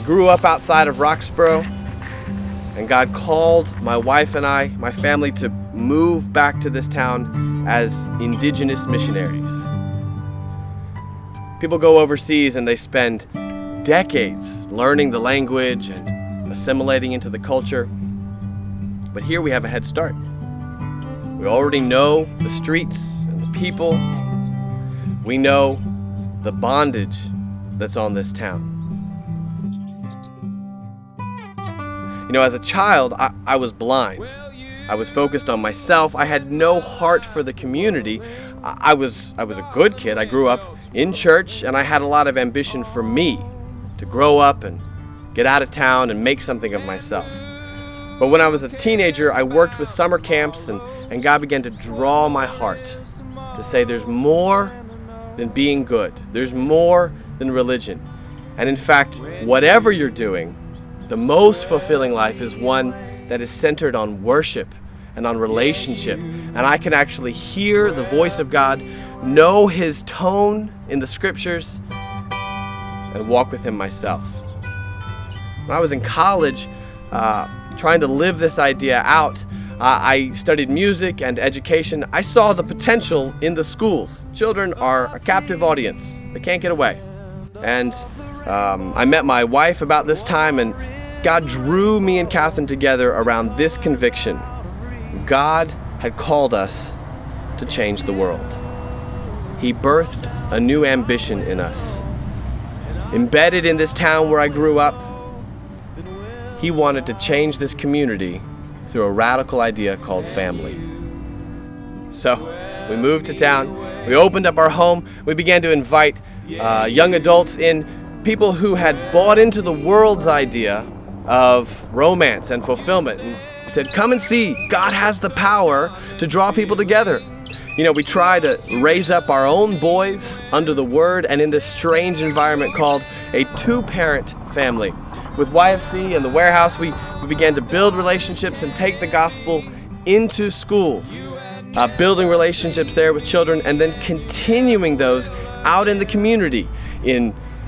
grew up outside of Roxborough, and God called my wife and I, my family, to move back to this town as indigenous missionaries. People go overseas and they spend decades learning the language and assimilating into the culture. But here we have a head start. We already know the streets and the people. We know the bondage that's on this town. You know, as a child, I was blind. I was focused on myself. I had no heart for the community. I was a good kid. I grew up in church, and I had a lot of ambition for me to grow up and get out of town and make something of myself. But when I was a teenager, I worked with summer camps, and God began to draw my heart to say there's more than being good. There's more than religion. And in fact, whatever you're doing, the most fulfilling life is one that is centered on worship and on relationship. And I can actually hear the voice of God, know His tone in the scriptures, and walk with Him myself. When I was in college, trying to live this idea out, I studied music and education. I saw the potential in the schools. Children are a captive audience. They can't get away. And I met my wife about this time, and God drew me and Catherine together around this conviction. God had called us to change the world. He birthed a new ambition in us. Embedded in this town where I grew up, He wanted to change this community through a radical idea called family. So we moved to town, we opened up our home, we began to invite young adults in, people who had bought into the world's idea of romance and fulfillment, and said, come and see, God has the power to draw people together. You know, we try to raise up our own boys under the Word and in this strange environment called a two-parent family. With YFC and the Warehouse, we began to build relationships and take the gospel into schools, building relationships there with children, and then continuing those out in the community,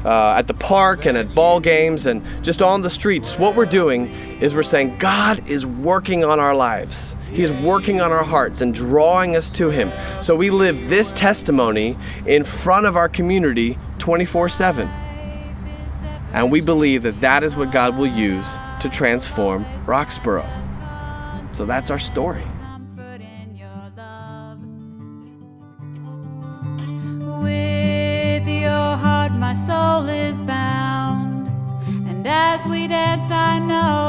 at the park and at ball games and just on the streets. What we're doing is we're saying God is working on our lives. He's working on our hearts and drawing us to Him. So we live this testimony in front of our community 24/7. And we believe that that is what God will use to transform Roxborough. So that's our story. With your heart my soul is bound, and as we dance I know